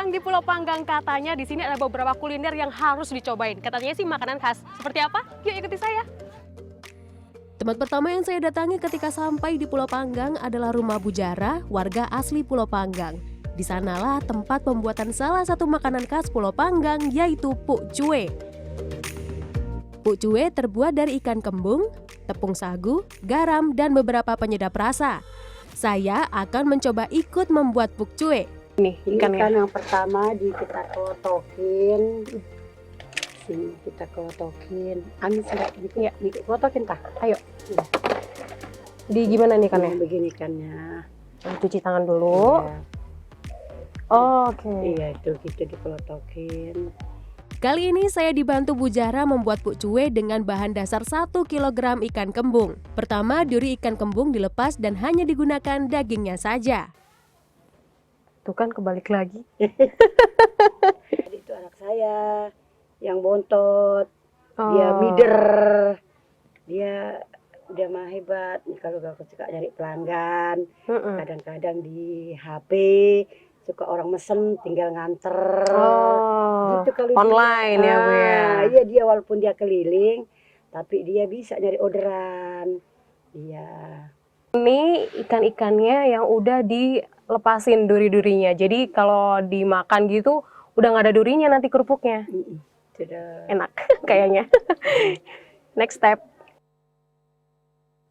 datang di Pulau Panggang, katanya di sini ada beberapa kuliner yang harus dicobain. Katanya sih makanan khas. Seperti apa? Yuk ikuti saya. Tempat pertama yang saya datangi ketika sampai di Pulau Panggang adalah Rumah Bujara, warga asli Pulau Panggang. Di sanalah tempat pembuatan salah satu makanan khas Pulau Panggang, yaitu puk cuwe. Puk cuwe terbuat dari ikan kembung, tepung sagu, garam, dan beberapa penyedap rasa. Saya akan mencoba ikut membuat puk cuwe. Nih, ikan yang pertama kita kotokin. Sini kita kotokin. Amis enggak gitu ya? Dikotokin tah. Ayo. Di gimana nih ikannya? Begini ikannya. Cuci tangan dulu. Iya. Oh, oke. Iya, itu gitu dikotokin. Kali ini saya dibantu Bujara membuat puk cuwe dengan bahan dasar 1 kg ikan kembung. Pertama, duri ikan kembung dilepas dan hanya digunakan dagingnya saja. Tuh kan kebalik lagi. Jadi itu anak saya yang bontot, dia mider, dia mah hebat. Kalau gak suka nyari pelanggan, kadang-kadang di HP suka orang mesen tinggal nganter. Gitu kalau online dia, ya Bu ya. Iya, dia walaupun dia keliling, tapi dia bisa nyari orderan. Iya. Ini ikan-ikannya yang udah dilepasin duri-durinya. Jadi kalau dimakan gitu udah nggak ada durinya nanti kerupuknya. Sudah. Enak kayaknya. Next step.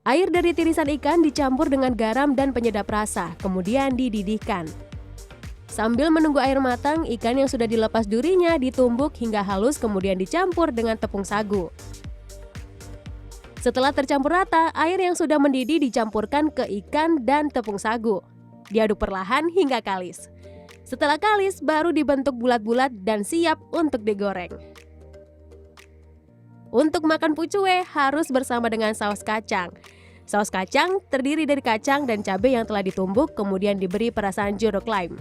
Air dari tirisan ikan dicampur dengan garam dan penyedap rasa, kemudian dididihkan. Sambil menunggu air matang, ikan yang sudah dilepas durinya ditumbuk hingga halus, kemudian dicampur dengan tepung sagu. Setelah tercampur rata, air yang sudah mendidih dicampurkan ke ikan dan tepung sagu. Diaduk perlahan hingga kalis. Setelah kalis, baru dibentuk bulat-bulat dan siap untuk digoreng. Untuk makan puk cuwe harus bersama dengan saus kacang. Saus kacang terdiri dari kacang dan cabai yang telah ditumbuk, kemudian diberi perasan jeruk lime.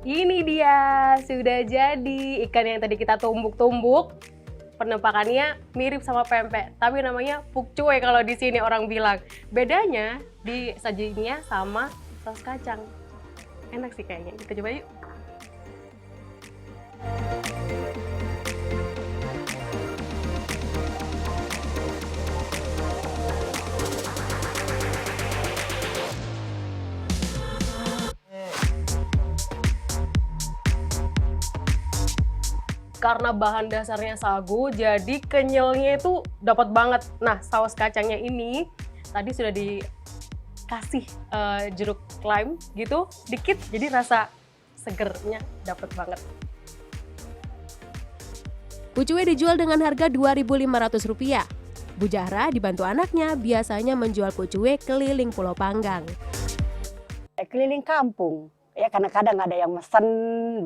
Ini dia, sudah jadi ikan yang tadi kita tumbuk-tumbuk. Penampakannya mirip sama pempek, tapi namanya puk cuwe kalau di sini orang bilang. Bedanya disajinya sama saus kacang. Enak sih kayaknya. Kita coba yuk. Karena bahan dasarnya sagu, jadi kenyalnya itu dapat banget. Nah, saus kacangnya ini tadi sudah dikasih jeruk lime gitu, dikit, jadi rasa segernya dapat banget. Puk cuwe dijual dengan harga Rp2.500. Bujara dibantu anaknya biasanya menjual puk cuwe keliling Pulau Panggang. Keliling kampung. Ya kadang-kadang ada yang mesen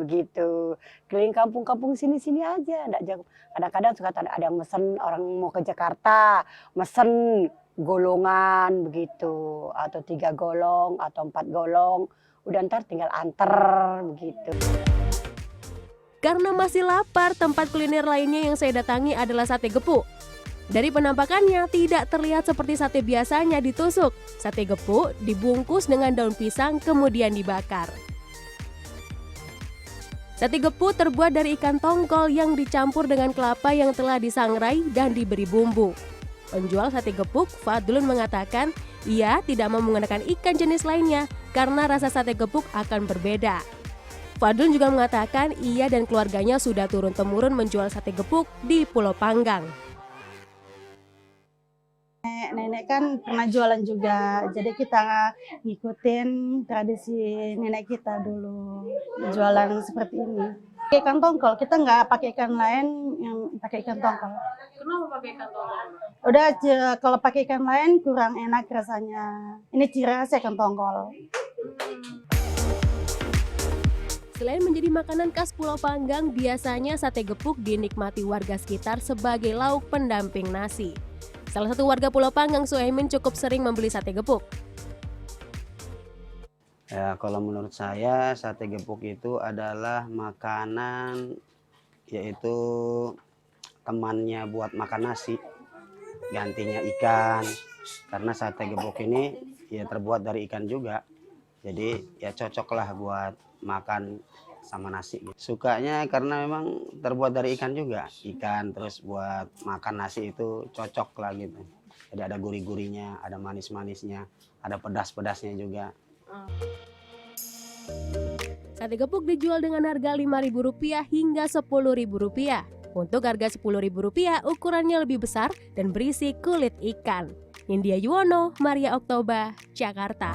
begitu. Keliling kampung-kampung sini-sini aja, enggak jauh. Kadang-kadang suka ada yang mesen orang mau ke Jakarta, mesen golongan begitu, atau 3 golong atau 4 golong. Udah ntar tinggal anter begitu. Karena masih lapar, tempat kuliner lainnya yang saya datangi adalah sate gepuk. Dari penampakannya tidak terlihat seperti sate biasanya ditusuk. Sate gepuk dibungkus dengan daun pisang kemudian dibakar. Sate gepuk terbuat dari ikan tongkol yang dicampur dengan kelapa yang telah disangrai dan diberi bumbu. Penjual sate gepuk, Fadlun, mengatakan ia tidak mau menggunakan ikan jenis lainnya karena rasa sate gepuk akan berbeda. Fadlun juga mengatakan ia dan keluarganya sudah turun-temurun menjual sate gepuk di Pulau Panggang. Nenek kan pernah jualan juga, jadi kita ngikutin tradisi nenek kita dulu jualan seperti ini. Ikan tongkol, kita nggak pakai ikan lain, yang pakai ikan tongkol. Kenapa pakai ikan tongkol? Udah, kalau pakai ikan lain kurang enak rasanya. Ini ciri khas ikan tongkol. Selain menjadi makanan khas Pulau Panggang, biasanya sate gepuk dinikmati warga sekitar sebagai lauk pendamping nasi. Salah satu warga Pulau Panggang, Suhaimin, cukup sering membeli sate gepuk. Ya, kalau menurut saya sate gepuk itu adalah makanan, yaitu temannya buat makan nasi, gantinya ikan. Karena sate gepuk ini ya terbuat dari ikan juga, jadi ya cocok lah buat makan sama nasi gitu. Sukanya karena memang terbuat dari ikan juga. Ikan terus buat makan nasi itu cocok lah gitu. Jadi ada gurih-gurihnya, ada manis-manisnya, ada pedas-pedasnya juga. Sate gepuk dijual dengan harga Rp5.000 hingga Rp10.000. Untuk harga Rp10.000 ukurannya lebih besar dan berisi kulit ikan. Nindya Yuwono, Maria Oktober, Jakarta.